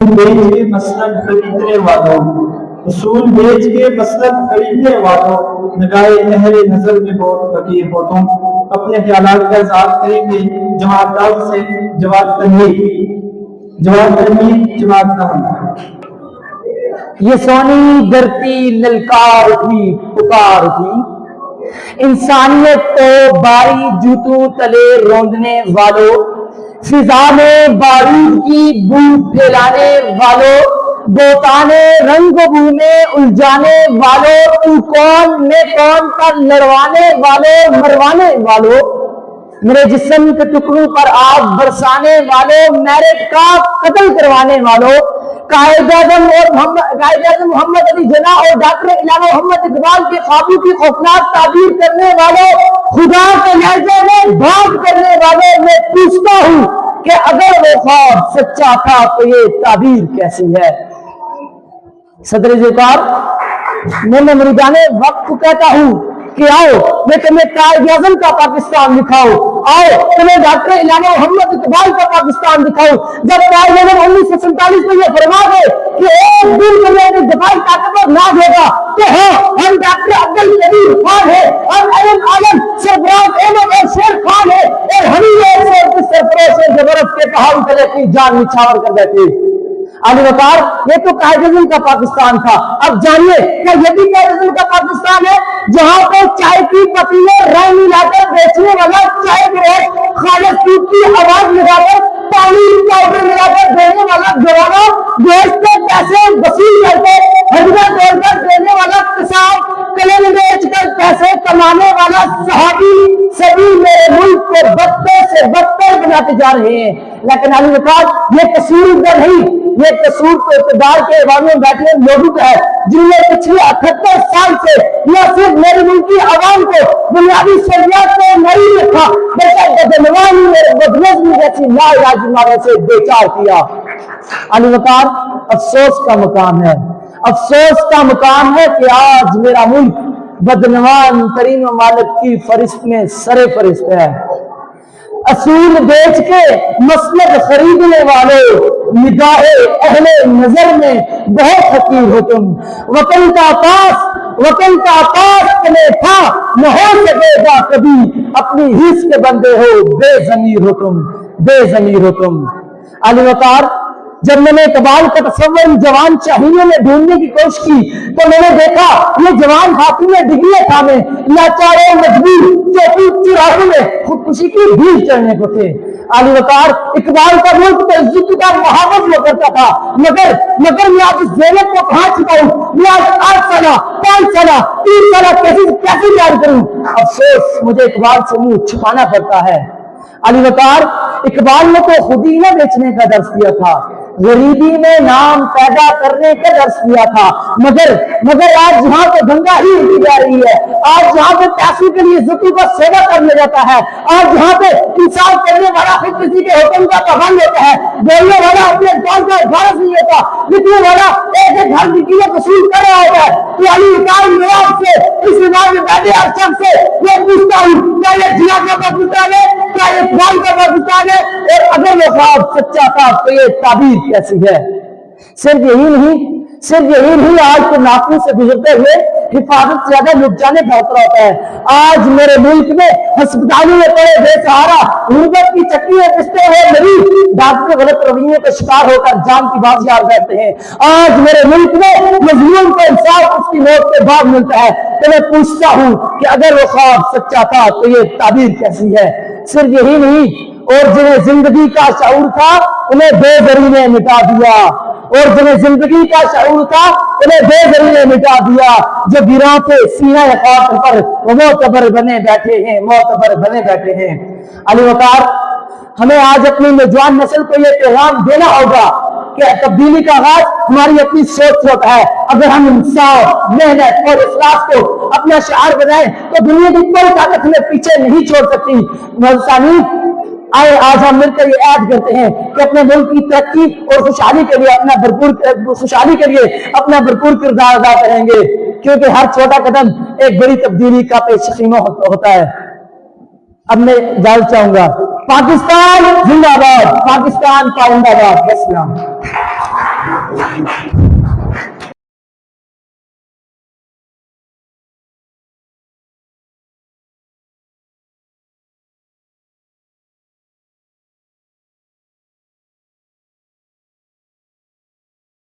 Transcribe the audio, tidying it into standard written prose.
بیچ کے مسلک خریدنے والوں، اصول بیچ کے مسلک خریدنے والوں، نگاہ اہل نظر میں بہت فقیر ہو تم۔ اپنے خیالات کا اظہار کریں گے جماعت دار سے جواد تنویر جماعت دار۔ یہ سونی دھرتی للکار تھی، پکار تھی، انسانیت کو باری جوتوں تلے روندنے والوں، فضا میں بارود کی بو پھیلانے والوں، دوتانے رنگ بو میں الجھانے والوں، تو کون میں کون پر لڑوانے والوں، مروانے والوں، میرے جسم کے ٹکڑوں پر آگ برسانے والوں، میرٹ کا قتل کروانے والوں، قائد اعظم محمد علی جناح اور ڈاکٹر علامہ محمد اقبال کے خوابوں کی خوفناک تعبیر کرنے والوں، خدا کے لہجے میں بات کرنے والوں، میں پوچھتا ہوں کہ اگر وہ خواب سچا تھا تو یہ تعبیر کیسی ہے؟ صدر ذوالفقار، میں مریدان وقت کو کہتا ہوں کہ آؤ میں تمہیں قائد اعظم کا پاکستان دکھاؤں، آؤ تمہیں ڈاکٹر علامہ محمد اقبال کا پاکستان دکھاؤں۔ جب قائد اعظم 1947 میں یہ فرما دے کہ ایک دن میں دفاعی طاقتور ناز ہوگا، تو ہاں ہم ڈاکٹر عبدالکبیر خان ہیں، ہم علم عالم سرفراز احمد اور شیر خان ہیں، اور ہم یہ سرفراز سے زبرت کے پہاڑ تلے کی جان نچھاور کر دیتے۔ علی وقار، یہ تو قائد اعظم کا پاکستان تھا، اب جانیے کیا یہ بھی قائد اعظم کا پاکستان ہے جہاں پہ چائے کی پتی میں رنگ ملا کر بیچنے والا چائے گروہ خالص دودھ کی آواز لگا کر پانی پاؤڈر ملا کر دینے والا جوانہ گوشت کے پیسے وصول کر کے ہجرہ توڑ کر دینے والا کسان کلم بیچ کر پیسے کمانے والا صحابی سبھی میرے ملک کو بدتر سے بدتر بناتے جا رہے ہیں۔ لیکن علی وقار، یہ قصور ادھر نہیں، یہ قصور تو اقتدار کے ایوانوں میں بیٹھے لوگوں کا ہے جن نے پچھلے 78 سال سے نہ صرف میرے ملک کی عوام کو بنیادی سہولیات کو نہیں رکھا بلکہ بدنوانی میرے بدنظمی جیسی ناعلاج بیماریوں سے بے چار کیا۔ علی وقار، افسوس کا مقام ہے، افسوس کا مقام ہے کہ آج میرا ملک بدنوان ترین ممالک کی فہرست میں سر فہرست ہے۔ اصول بیچ کے مسلک خریدنے والے، نگاہ اہل نظر میں بہت حقیر ہو تم۔ وطن کا آکاش تمہیں تھا، نہ ہو سکے گا کبھی، اپنی حص کے بندے ہو، بے ضمیر ہو تم، بے ضمیر ہو تم۔ علی وقار، جب میں نے اقبال کا تصور ان جوان شاہینوں میں ڈھونڈنے کی کوشش کی تو میں نے دیکھا یہ جوان ہاتھوں میں ڈگریاں تھامے لاچاروں مجبور چوکی چراہوں میں خودکشی کی بھیڑ چڑھنے کو تھے۔ علی وقار، اقبال کا ملک تو عزت کا محافظ ہوا کرتا تھا، مگر میں آج اس ذہنت کو کہاں چھپاؤں؟ میں آج 8 سالہ 5 سالہ 3 سالہ کیسے یاد کروں؟ افسوس، مجھے اقبال سے منہ چھپانا پڑتا ہے۔ علی وقار، اقبال نے تو خود ہی نہ بیچنے کا درس دیا تھا، غریبی میں نام پیدا کرنے کا درس دیا تھا، مگر آج جہاں پہ گنگا ہی اٹھی جا رہی ہے، آج جہاں پہ پیسوں کے لیے عزتوں کا سودا کرنے جاتا ہے، آج جہاں پہ انصاف کرنے والا پھر کسی کے حکم کا پابند ہوتا ہے، بولنے والا اپنے کام کا اخلاص نہیں ہوتا، لکھنے والا ایک گھر کی قیمت وصول کر رہا ہوتا ہے۔ تو علی وقار، میں آپ سے اس نظام میں بیٹھے ہر شخص سے میں پوچھتا ہوں، کیا یہ جنا کا پاکستان ہے؟ کیا یہ اقبال کا پاکستان ہے؟ اور اگر وہ خواب سچا تھا تو یہ تعبیر کیسی ہے؟ صرف یہی نہیں آج تو ناپو سے گزرتے ہوئے حفاظت سے زیادہ لٹ جانے کا خطرہ ہوتا ہے۔ آج میرے ملک میں ہسپتالوں میں پڑے بے سہارا، غربت کی چکی میں پستے ہوئے مریض ڈاکٹر غلط رویوں کا شکار ہو کر جان کی بات یاد رہتے ہیں۔ آج میرے ملک میں مظلوم کو انصاف اس کی موت کے بعد ملتا ہے۔ تو میں پوچھتا ہوں کہ اگر وہ خواب سچا تھا تو یہ تعبیر کیسی ہے؟ صرف یہی نہیں، اور جنہیں زندگی کا شعور تھا انہیں بے دری نے مٹا دیا، اور جنہیں زندگی کا شعور تھا انہیں بے دری نے مٹا دیا، جو گراں تھے سینہ خاک پر وہ معتبر بنے بیٹھے ہیں۔ علی وقار، ہمیں آج اپنی نوجوان نسل کو یہ پیغام دینا ہوگا کہ تبدیلی کا آغاز ہماری اپنی سوچ سے ہوتا ہے۔ اگر ہم انصاف، محنت اور اخلاص کو اپنا شعار بنائیں تو دنیا کی کوئی طاقت ہمیں پیچھے نہیں چھوڑ سکتی۔ آئے آج ہم مل کر یہ عہد کرتے ہیں کہ اپنے ملک کی ترقی اور خوشحالی کے لیے اپنا بھرپور کردار ادا کریں گے، کیونکہ ہر چھوٹا قدم ایک بڑی تبدیلی کا پیش خیمہ ہوتا ہے۔ اب میں اجازت چاہوں گا۔ پاکستان زندہ باد، پاکستان کا زندہ باد۔